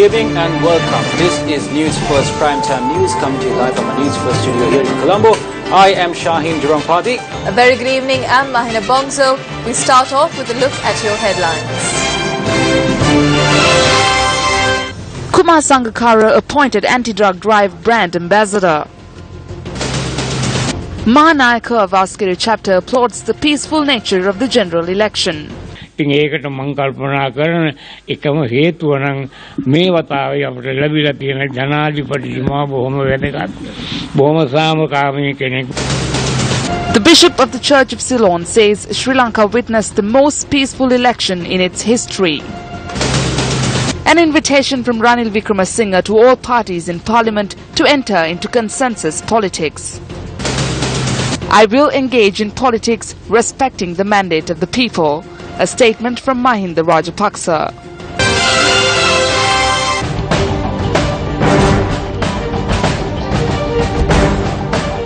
Good evening and welcome. This is News First Primetime News coming to you live from our News First studio here in Colombo. I am Shaheen Jurongpati. A very good evening. I'm Mahina Bongso. We start off with a look at your headlines. Kumar Sangakkara appointed anti-drug drive brand ambassador. Mahanayaka of Askari chapter applauds the peaceful nature of the general election. ඒකට මම කල්පනා කරන එකම හේතුව නම් මේ වතාවේ අපිට ලැබිලා තියෙන ජනාධිපතිතුමා බොහොම වැදගත් බොහොම සාමකාමී කෙනෙක්. The Bishop of the Church of Ceylon says Sri Lanka witnessed the most peaceful election in its history. An invitation from Ranil Wickremesinghe to all parties in Parliament to enter into consensus politics. I will engage in politics respecting the mandate of the people. A statement from Mahinda Rajapaksa.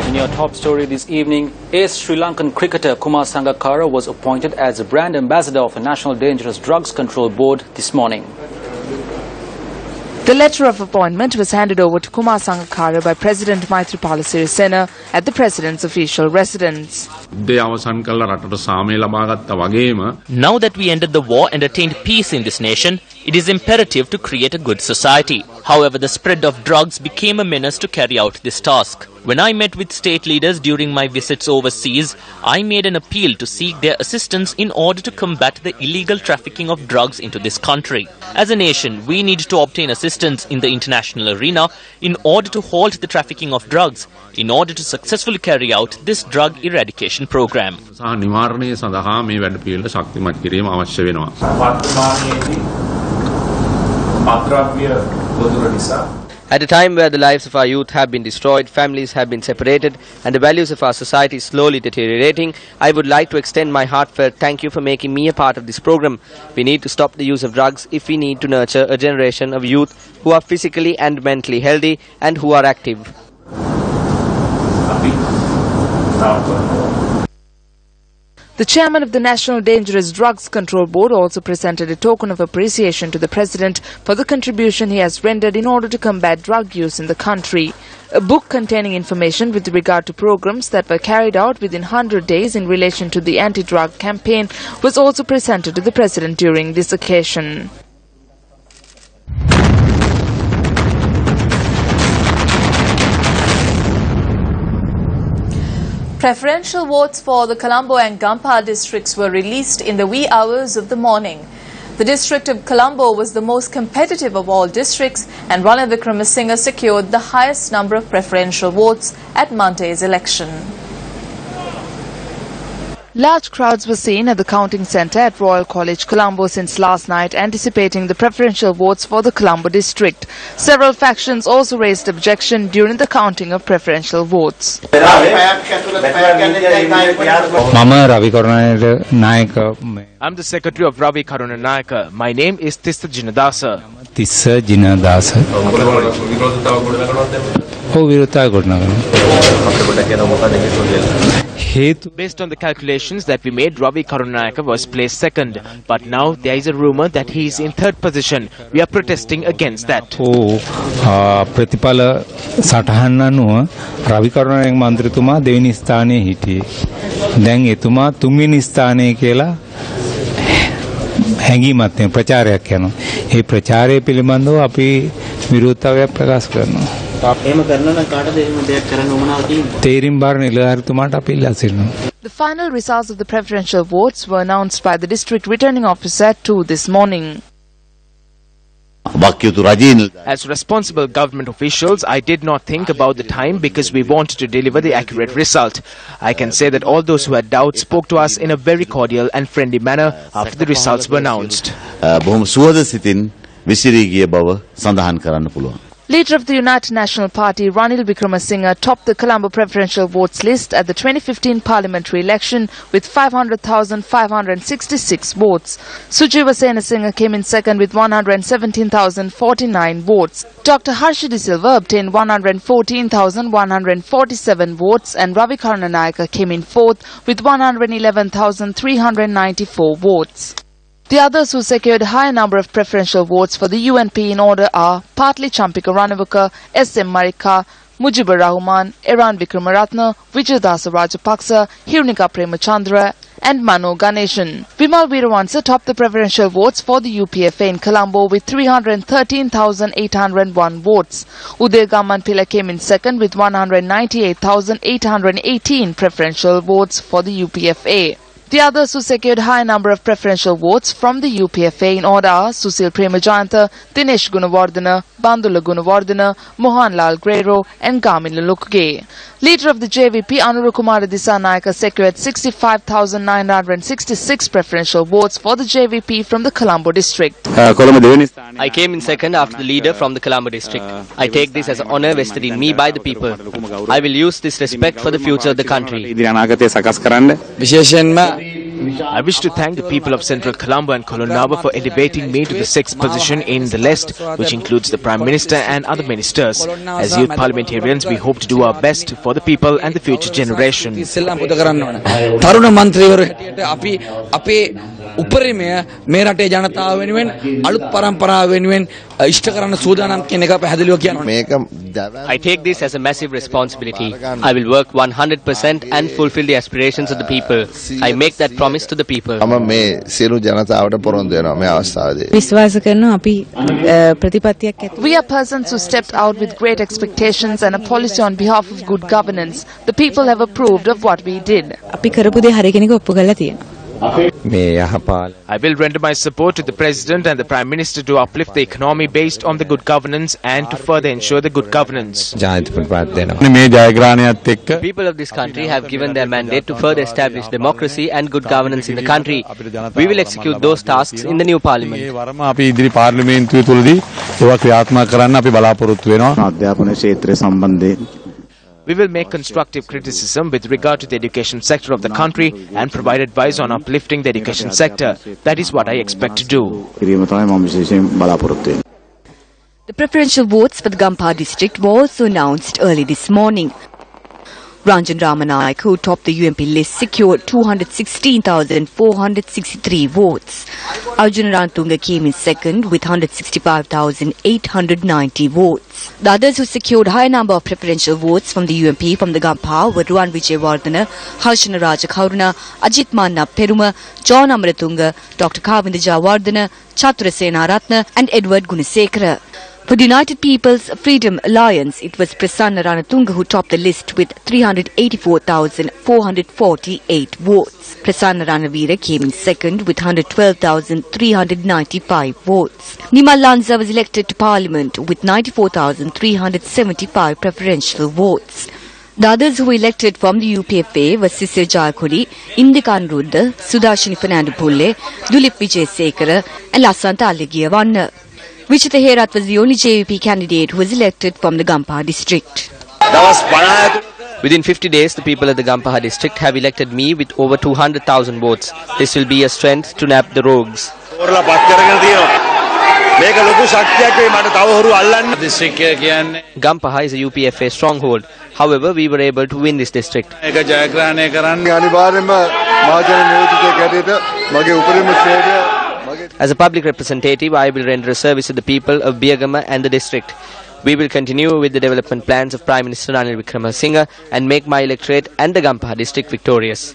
In your top story this evening, Sri Lankan cricketer Kumar Sangakkara was appointed as a brand ambassador of the National Dangerous Drugs Control Board this morning. The letter of appointment was handed over to Kumar Sangakkara by President Maithripala Sirisena at the President's official residence. Now that we ended the war and attained peace in this nation, it is imperative to create a good society. However, the spread of drugs became a menace to carry out this task. When I met with state leaders during my visits overseas, I made an appeal to seek their assistance in order to combat the illegal trafficking of drugs into this country. As a nation, we need to obtain assistance in the international arena in order to halt the trafficking of drugs, in order to successfully carry out this drug eradication program. At a time where the lives of our youth have been destroyed, families have been separated, and the values of our society slowly deteriorating, I would like to extend my heartfelt thank you for making me a part of this program. We need to stop the use of drugs if we need to nurture a generation of youth who are physically and mentally healthy and who are active. The chairman of the National Dangerous Drugs Control Board also presented a token of appreciation to the President for the contribution he has rendered in order to combat drug use in the country. A book containing information with regard to programs that were carried out within 100 days in relation to the anti-drug campaign was also presented to the President during this occasion. Preferential votes for the Colombo and Gampha districts were released in the wee hours of the morning. The district of Colombo was the most competitive of all districts, and Ranil Wickremesinghe secured the highest number of preferential votes at Monday's election. Large crowds were seen at the counting centre at Royal College, Colombo since last night, anticipating the preferential votes for the Colombo district. Several factions also raised objection during the counting of preferential votes. I'm the secretary of Ravi Karunanayaka. My name is Tissa Jinadasa. Tissa Jinadasa. Based on the calculations that we made, Ravi Karunanayaka was placed second. But now there is a rumor that he is in third position. We are protesting against that. ප්‍රතිඵල සටහන් අනුව රවි කරුණානායක මන්ත්‍රීතුමා දෙවෙනි ස්ථානයේ හිටියේ. දැන් එතුමා තුන්වෙනි ස්ථානයේ කියලා හැඟීමක් තියෙන ප්‍රචාරයක් යනවා. ඒ ප්‍රචාරය පිළිබඳව අපි විරෝධතාවයක් ප්‍රකාශ කරනවා. The final results of the preferential votes were announced by the district returning officer at 2 this morning. As responsible government officials, I did not think about the time because we wanted to deliver the accurate result. I can say that all those who had doubts spoke to us in a very cordial and friendly manner after the results were announced. Leader of the United National Party, Ranil Wickremesinghe, topped the Colombo preferential votes list at the 2015 parliamentary election with 500,566 votes. Sujiva Senasinghe came in second with 117,049 votes. Dr. Harsh De Silva obtained 114,147 votes, and Ravi Karunanayaka came in fourth with 111,394 votes. The others who secured a higher number of preferential votes for the UNP in order are partly Champika Ranawaka, S.M. Marika, Mujibur Rahman, Eran Vikramaratne, Vijayadasa Rajapaksa, Hirnika Premachandra and Mano Ganeshan. Vimal Weerawansa topped the preferential votes for the UPFA in Colombo with 313,801 votes. Uday Gamanpila came in second with 198,818 preferential votes for the UPFA. The others who secured a high number of preferential votes from the UPFA in order are Susil Premajanta, Dinesh Gunawardena, Bandula Gunawardena, Mohan Lal Grero and Gamin Lukge. Leader of the JVP, Anurukumara Disanayaka, secured 65,966 preferential votes for the JVP from the Colombo district. I came in second after the leader from the Colombo district. I take this as an honour vested in me by the people. I will use this respect for the future of the country. I wish to thank the people of Central Colombo and Colonaba for elevating me to the 6th position in the list, which includes the Prime Minister and other ministers. As youth parliamentarians, we hope to do our best for the people and the future generation. I take this as a massive responsibility. I will work 100% and fulfill the aspirations of the people. I make that promise to the people. We are persons who stepped out with great expectations and a policy on behalf of good governance. The people have approved of what we did. I will render my support to the President and the Prime Minister to uplift the economy based on the good governance and to further ensure the good governance. The people of this country have given their mandate to further establish democracy and good governance in the country. We will execute those tasks in the new parliament. We will make constructive criticism with regard to the education sector of the country and provide advice on uplifting the education sector. That is what I expect to do. The preferential votes for the Gampa district were also announced early this morning. Ranjan Ramanayak, who topped the UMP list, secured 216,463 votes. Arjuna Rantunga came in second with 165,890 votes. The others who secured a high number of preferential votes from the UMP from the Gampa were Ruwan Vijayawardena, Harshana Rajakaruna, Ajit Manna Peruma, John Amaratunga, Dr. Kavinda Jawardena, Chatura Senaratne and Edward Gunasekara. For the United People's Freedom Alliance, it was Prasanna Ranatunga who topped the list with 384,448 votes. Prasanna Ranavira came in second with 112,395 votes. Nimal Lanza was elected to Parliament with 94,375 preferential votes. The others who were elected from the UPFA were Sisir Jayakuri, Indikan Rudda, Sudashini Fernando Pulle, Dulip Vijayasekara and Lasanta Aligiyavanna. Vichita Herat was the only JVP candidate who was elected from the Gampaha district. Within 50 days, the people of the Gampaha district have elected me with over 200,000 votes. This will be a strength to nab the rogues. Gampaha is a UPFA stronghold. However, we were able to win this district. As a public representative, I will render a service to the people of Biyagama and the district. We will continue with the development plans of Prime Minister Ranil Wickremesinghe and make my electorate and the Gampaha district victorious.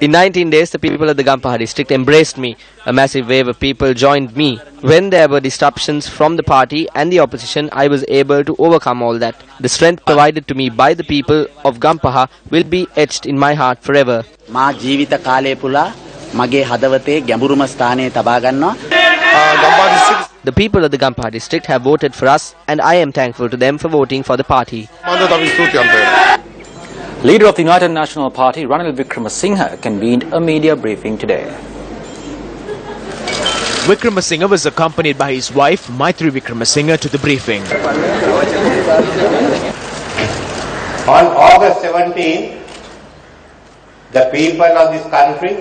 In 19 days, the people of the Gampaha district embraced me. A massive wave of people joined me. When there were disruptions from the party and the opposition, I was able to overcome all that. The strength provided to me by the people of Gampaha will be etched in my heart forever. The people of the Gampaha district have voted for us, and I am thankful to them for voting for the party. Leader of the United National Party, Ranil Wickremesinghe, convened a media briefing today. Wickremesinghe was accompanied by his wife, Maitri Wickremesinghe, to the briefing. On August 17, the people of this country,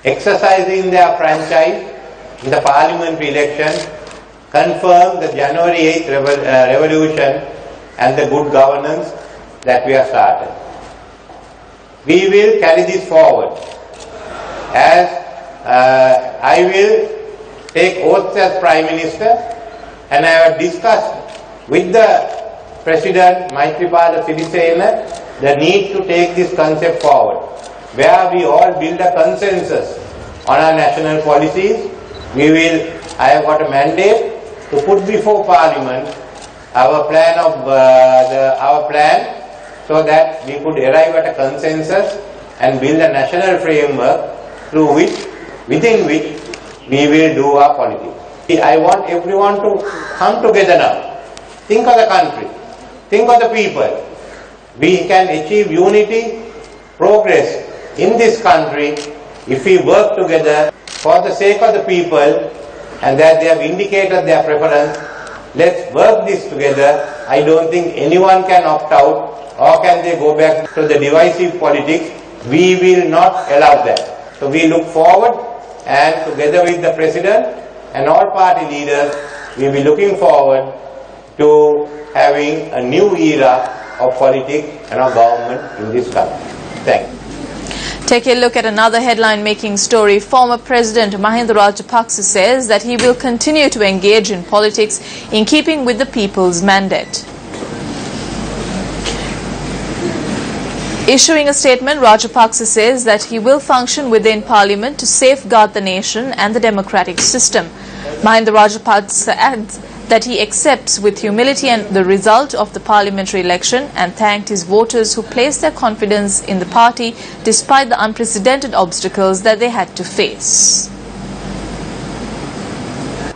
exercising their franchise in the parliamentary election, confirmed the January 8th revolution and the good governance that we have started. We will carry this forward. As I will take oath as Prime Minister, and I have discussed with the President Maithripala Sirisena the need to take this concept forward, where we all build a consensus on our national policies. I have got a mandate to put before Parliament our plan so that we could arrive at a consensus and build a national framework within which we will do our politics. I want everyone to come together now. Think of the country. Think of the people. We can achieve unity, progress in this country if we work together for the sake of the people, and that they have indicated their preference. Let's work this together. I don't think anyone can opt out or can they go back to the divisive politics. We will not allow that. So we look forward, and together with the President and all party leaders, we will be looking forward to having a new era of politics and of government in this country. Thank you. Take a look at another headline-making story. Former President Mahinda Rajapaksa says that he will continue to engage in politics in keeping with the people's mandate. Issuing a statement, Rajapaksa says that he will function within Parliament to safeguard the nation and the democratic system. Mahinda Rajapaksa adds that he accepts with humility and the result of the parliamentary election and thanked his voters who placed their confidence in the party despite the unprecedented obstacles that they had to face.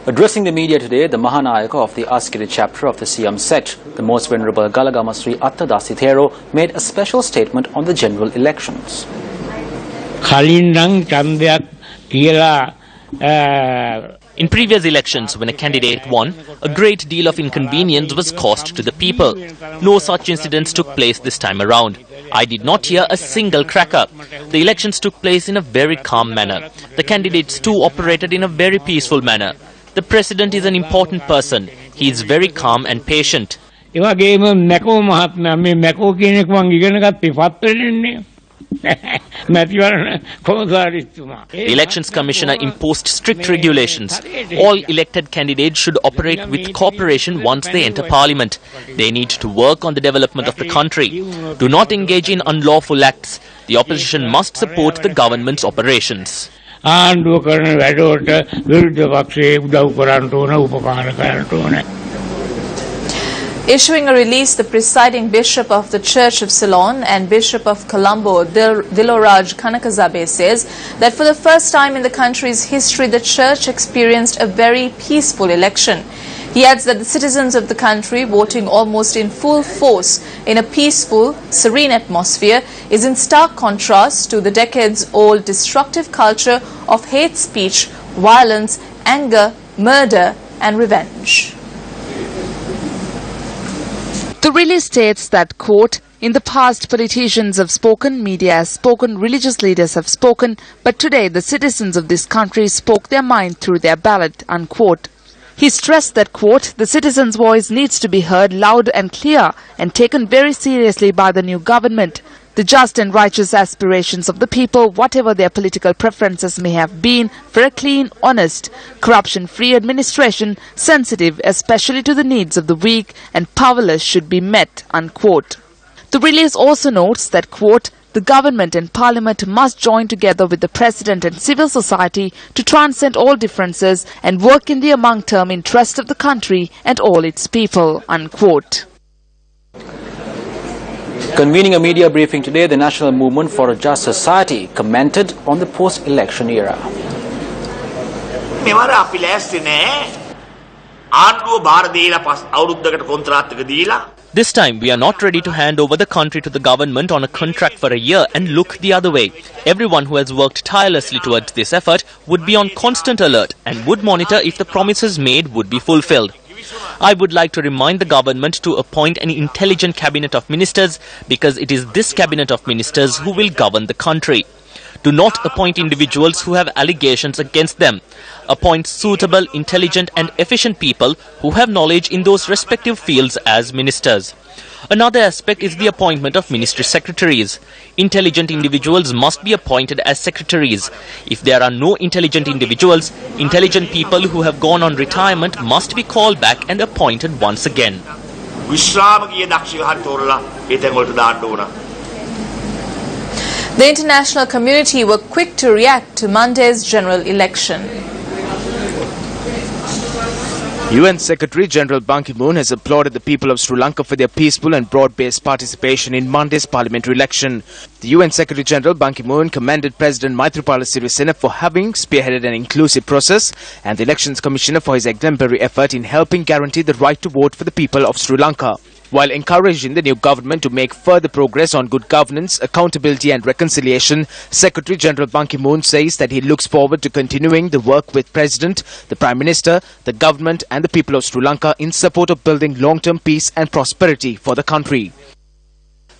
Addressing the media today, the Mahanayaka of the Askiri chapter of the Siam sect, the Most Venerable Galagama Sri Attadasi Thero, made a special statement on the general elections. In previous elections, when a candidate won, a great deal of inconvenience was caused to the people. No such incidents took place this time around. I did not hear a single cracker. The elections took place in a very calm manner. The candidates too operated in a very peaceful manner. The President is an important person. He is very calm and patient. The Elections Commissioner imposed strict regulations. All elected candidates should operate with cooperation once they enter Parliament. They need to work on the development of the country. Do not engage in unlawful acts. The opposition must support the government's operations. Issuing a release, the presiding Bishop of the Church of Ceylon and Bishop of Colombo, Diloraj Kanakazabe, says that for the first time in the country's history, the Church experienced a very peaceful election. He adds that the citizens of the country, voting almost in full force in a peaceful, serene atmosphere, is in stark contrast to the decades-old destructive culture of hate speech, violence, anger, murder and revenge. The release states that, quote, in the past politicians have spoken, media has spoken, religious leaders have spoken, but today the citizens of this country spoke their mind through their ballot, unquote. He stressed that, quote, the citizens' voice needs to be heard loud and clear and taken very seriously by the new government. The just and righteous aspirations of the people, whatever their political preferences may have been, for a clean, honest, corruption-free administration, sensitive especially to the needs of the weak and powerless, should be met, unquote. The release also notes that, quote, the government and parliament must join together with the president and civil society to transcend all differences and work in the long-term interest of the country and all its people, unquote. Convening a media briefing today, the National Movement for a Just Society commented on the post-election era. This time, we are not ready to hand over the country to the government on a contract for a year and look the other way. Everyone who has worked tirelessly towards this effort would be on constant alert and would monitor if the promises made would be fulfilled. I would like to remind the government to appoint an intelligent cabinet of ministers, because it is this cabinet of ministers who will govern the country. Do not appoint individuals who have allegations against them. Appoint suitable, intelligent and efficient people who have knowledge in those respective fields as ministers. Another aspect is the appointment of ministry secretaries. Intelligent individuals must be appointed as secretaries. If there are no intelligent individuals, intelligent people who have gone on retirement must be called back and appointed once again. The international community were quick to react to Monday's general election. UN Secretary General Ban Ki-moon has applauded the people of Sri Lanka for their peaceful and broad-based participation in Monday's parliamentary election. The UN Secretary General Ban Ki-moon commended President Maithripala Sirisena for having spearheaded an inclusive process and the Elections Commissioner for his exemplary effort in helping guarantee the right to vote for the people of Sri Lanka. While encouraging the new government to make further progress on good governance, accountability and reconciliation, Secretary General Ban Ki-moon says that he looks forward to continuing the work with President, the Prime Minister, the government and the people of Sri Lanka in support of building long-term peace and prosperity for the country.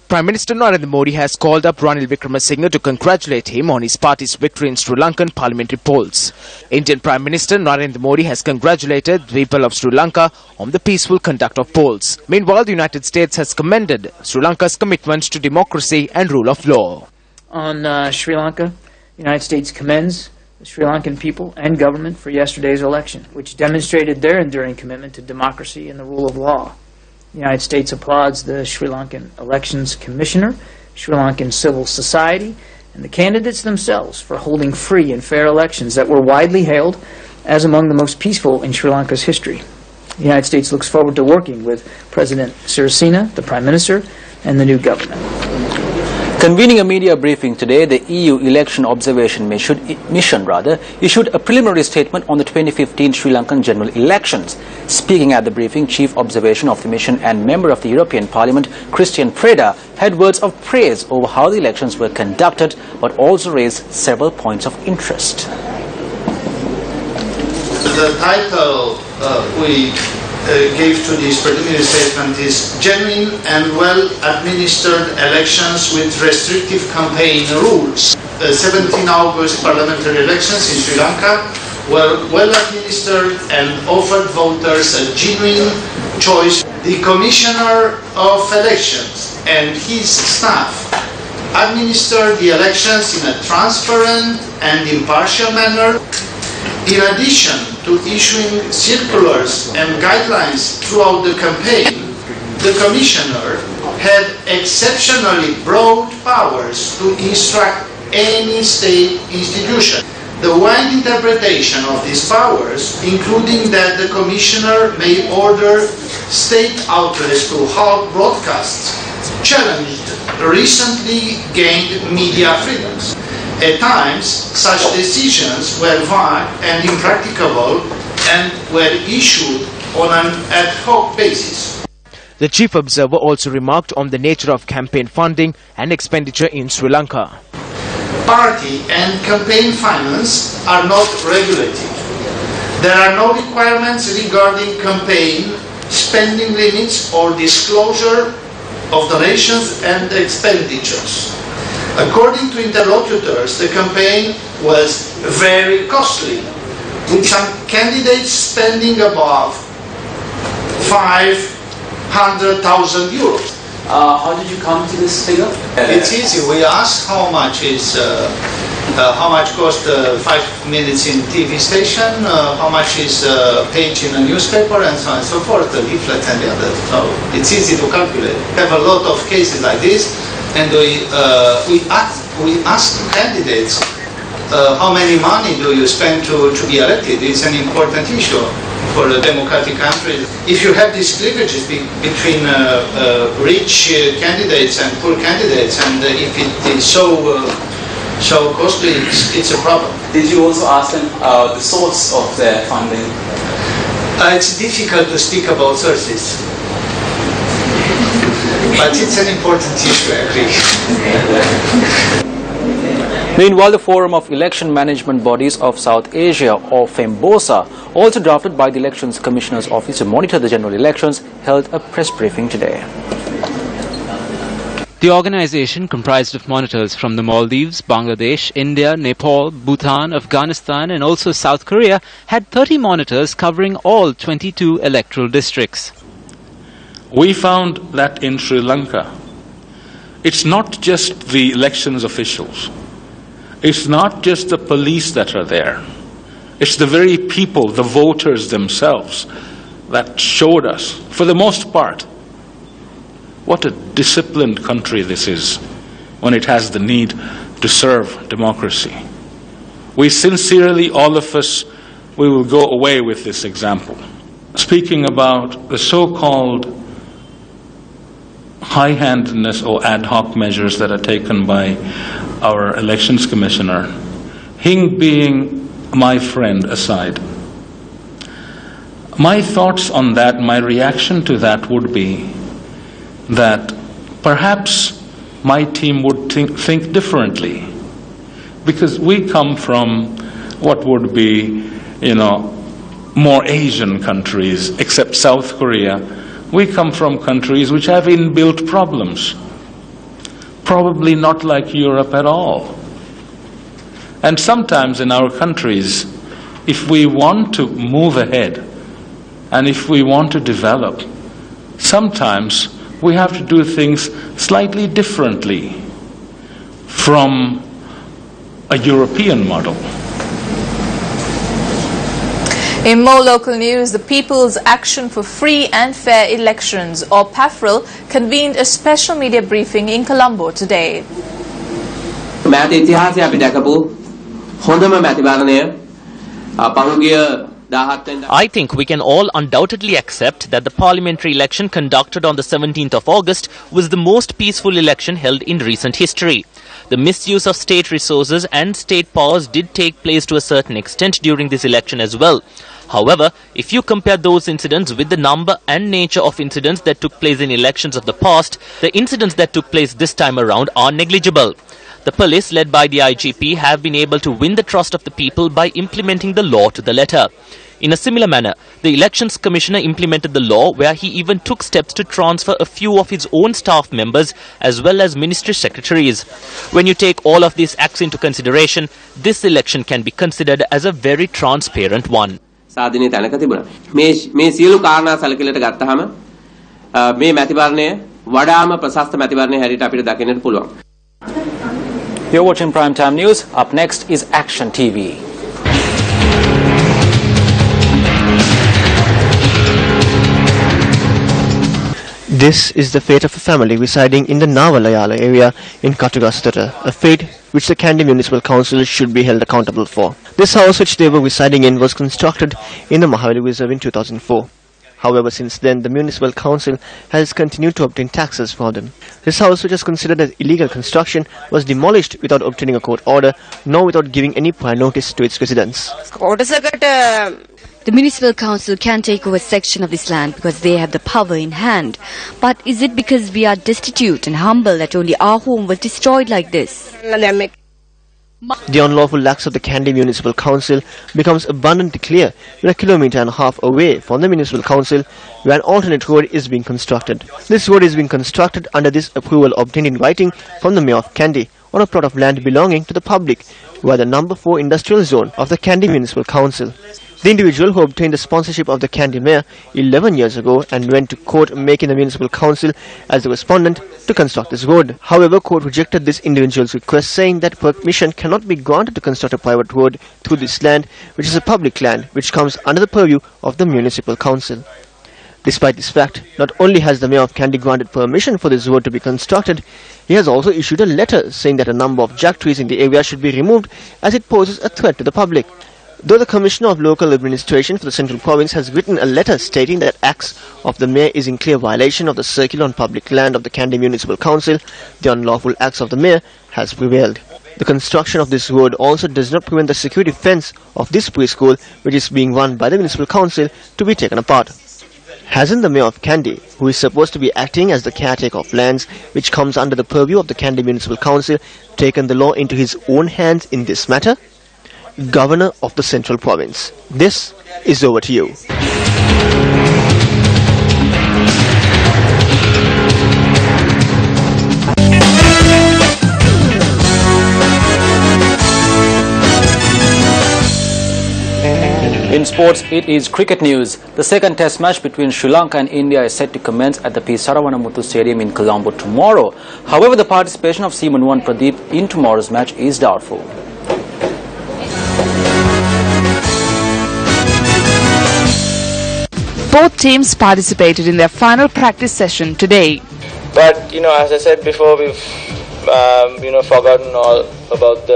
Prime Minister Narendra Modi has called up Ranil Wickremesinghe to congratulate him on his party's victory in Sri Lankan parliamentary polls. Indian Prime Minister Narendra Modi has congratulated the people of Sri Lanka on the peaceful conduct of polls. Meanwhile, the United States has commended Sri Lanka's commitment to democracy and rule of law. On Sri Lanka, the United States commends the Sri Lankan people and government for yesterday's election, which demonstrated their enduring commitment to democracy and the rule of law. The United States applauds the Sri Lankan Elections Commissioner, Sri Lankan civil society, and the candidates themselves for holding free and fair elections that were widely hailed as among the most peaceful in Sri Lanka's history. The United States looks forward to working with President Sirisena, the Prime Minister, and the new government. Convening a media briefing today, the EU Election Observation Mission issued a preliminary statement on the 2015 Sri Lankan general elections. Speaking at the briefing, Chief Observation of the mission and member of the European Parliament, Christian Preda, had words of praise over how the elections were conducted, but also raised several points of interest. The title we gave to this preliminary statement is Genuine and Well-Administered Elections with Restrictive Campaign Rules. 17 August parliamentary elections in Sri Lanka were well-administered and offered voters a genuine choice. The Commissioner of Elections and his staff administered the elections in a transparent and impartial manner. In addition to issuing circulars and guidelines throughout the campaign, the Commissioner had exceptionally broad powers to instruct any state institution. The wide interpretation of these powers, including that the Commissioner may order state outlets to halt broadcasts, challenged recently gained media freedoms. At times, such decisions were vague and impracticable and were issued on an ad hoc basis. The chief observer also remarked on the nature of campaign funding and expenditure in Sri Lanka. Party and campaign finance are not regulated. There are no requirements regarding campaign spending limits or disclosure of donations and expenditures. According to interlocutors, the campaign was very costly, with some candidates spending above 500,000 euros. How did you come to this figure? It's easy. We asked how much cost 5 minutes in TV station, how much is a page in a newspaper, and so on and so forth, the leaflet and the other. So it's easy to calculate. We have a lot of cases like this. And we ask candidates how many money do you spend to be elected. It's an important issue for a democratic country. If you have these cleavages between rich candidates and poor candidates, and if it is so costly, it's a problem. Did you also ask them the source of their funding? It's difficult to speak about sources. But it's an important issue, I agree. Meanwhile, the Forum of Election Management Bodies of South Asia, or FEMBOSA, also drafted by the Elections Commissioner's Office to monitor the general elections, held a press briefing today. The organization, comprised of monitors from the Maldives, Bangladesh, India, Nepal, Bhutan, Afghanistan and also South Korea, had 30 monitors covering all 22 electoral districts. We found that in Sri Lanka, it's not just the elections officials, it's not just the police that are there, it's the very people, the voters themselves, that showed us, for the most part, what a disciplined country this is when it has the need to serve democracy. We sincerely, all of us, we will go away with this example. Speaking about the so-called high-handedness or ad hoc measures that are taken by our elections commissioner, him being my friend aside, my thoughts on that, my reaction to that would be that perhaps my team would think differently, because we come from what would be, more Asian countries, except South Korea. We come from countries which have inbuilt problems, probably not like Europe at all. And sometimes in our countries, if we want to move ahead and if we want to develop, sometimes we have to do things slightly differently from a European model. In more local news, the People's Action for Free and Fair Elections, or PAFREL, convened a special media briefing in Colombo today. I think we can all undoubtedly accept that the parliamentary election conducted on the 17th of August was the most peaceful election held in recent history. The misuse of state resources and state powers did take place to a certain extent during this election as well. However, if you compare those incidents with the number and nature of incidents that took place in elections of the past, the incidents that took place this time around are negligible. The police, led by the IGP, have been able to win the trust of the people by implementing the law to the letter. In a similar manner, the Elections Commissioner implemented the law, where he even took steps to transfer a few of his own staff members as well as ministry secretaries. When you take all of these acts into consideration, this election can be considered as a very transparent one. සාධනීය තැනක තිබුණා. මේ සියලු කාරණා සැලකිලිට ගත්තාම මේ මැතිවරණය වඩාම ප්‍රශස්ත මැතිවරණය හැටියට අපිට දකින්නට පුළුවන්. You're watching Primetime News. Up next is Action TV. This is the fate of a family residing in the Navalayala area in Katugastara, a fate which the Kandy Municipal Council should be held accountable for. This house which they were residing in was constructed in the Mahavali Reserve in 2004. However, since then, the Municipal Council has continued to obtain taxes from them. This house, which is considered as illegal construction, was demolished without obtaining a court order, nor without giving any prior notice to its residents. The Municipal Council can take over a section of this land because they have the power in hand. But is it because we are destitute and humble that only our home was destroyed like this? The unlawful acts of the Kandy Municipal Council becomes abundantly clear when 1.5 kilometers away from the Municipal Council, where an alternate road is being constructed. This road is being constructed under this approval obtained in writing from the Mayor of Kandy on a plot of land belonging to the public, via the number 4 industrial zone of the Kandy Municipal Council. The individual who obtained the sponsorship of the Kandy Mayor 11 years ago and went to court making the Municipal Council as the respondent to construct this road. However, court rejected this individual's request, saying that permission cannot be granted to construct a private road through this land, which is a public land which comes under the purview of the Municipal Council. Despite this fact, not only has the Mayor of Kandy granted permission for this road to be constructed, he has also issued a letter saying that a number of jack trees in the area should be removed as it poses a threat to the public. Though the Commissioner of Local Administration for the Central Province has written a letter stating that acts of the Mayor is in clear violation of the Circular on Public Land of the Kandy Municipal Council, the unlawful acts of the Mayor has prevailed. The construction of this road also does not prevent the security fence of this preschool, which is being run by the Municipal Council, to be taken apart. Hasn't the Mayor of Kandy, who is supposed to be acting as the caretaker of lands which comes under the purview of the Kandy Municipal Council, taken the law into his own hands in this matter? Governor of the Central Province, this is over to you. In sports, it is cricket news. The second test match between Sri Lanka and India is set to commence at the P. Saravanamuthu Stadium in Colombo tomorrow. However, the participation of seaman Wan Pradeep in tomorrow's match is doubtful. Both teams participated in their final practice session today. But, as I said before, we've, forgotten all about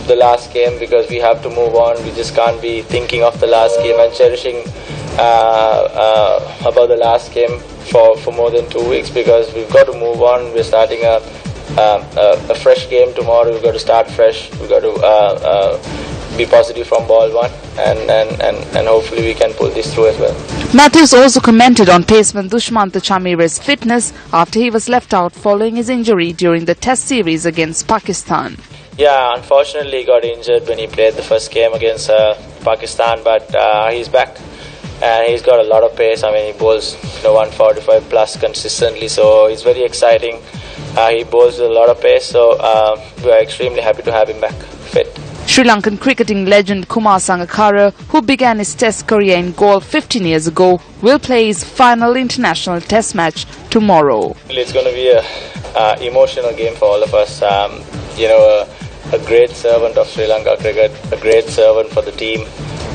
the last game because we have to move on. We just can't be thinking of the last game and cherishing about the last game for more than 2 weeks because we've got to move on. We're starting a fresh game tomorrow. We've got to start fresh. We've got to be positive from ball one and hopefully we can pull this through as well. Matthews also commented on paceman Dushmantha Chameera's fitness after he was left out following his injury during the test series against Pakistan. Yeah, unfortunately he got injured when he played the first game against Pakistan, but he's back and he's got a lot of pace. I mean, he bowls 145 plus consistently, so it's very exciting. He bowls with a lot of pace, so we are extremely happy to have him back fit. Sri Lankan cricketing legend Kumar Sangakkara, who began his test career in Galle 15 years ago, will play his final international test match tomorrow. It's going to be an emotional game for all of us. A great servant of Sri Lanka cricket, a great servant for the team,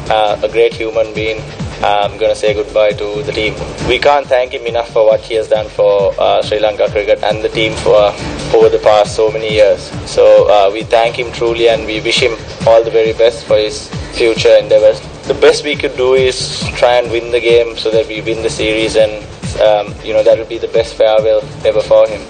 a great human being. I'm going to say goodbye to the team. We can't thank him enough for what he has done for Sri Lanka cricket and the team for over the past so many years. So we thank him truly and we wish him all the very best for his future endeavours. The best we could do is try and win the game so that we win the series, and that will be the best farewell ever for him.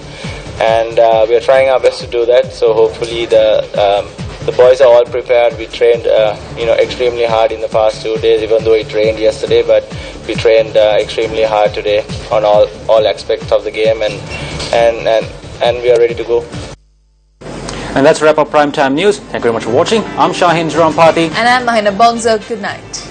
And we are trying our best to do that. So hopefully the boys are all prepared. We trained extremely hard in the past 2 days, even though we trained yesterday, but we trained extremely hard today on all aspects of the game, and we are ready to go. And that's wrap up Primetime News. Thank you very much for watching. I'm Shaheen Jurampati. And I'm Mahina Bongza. Good night.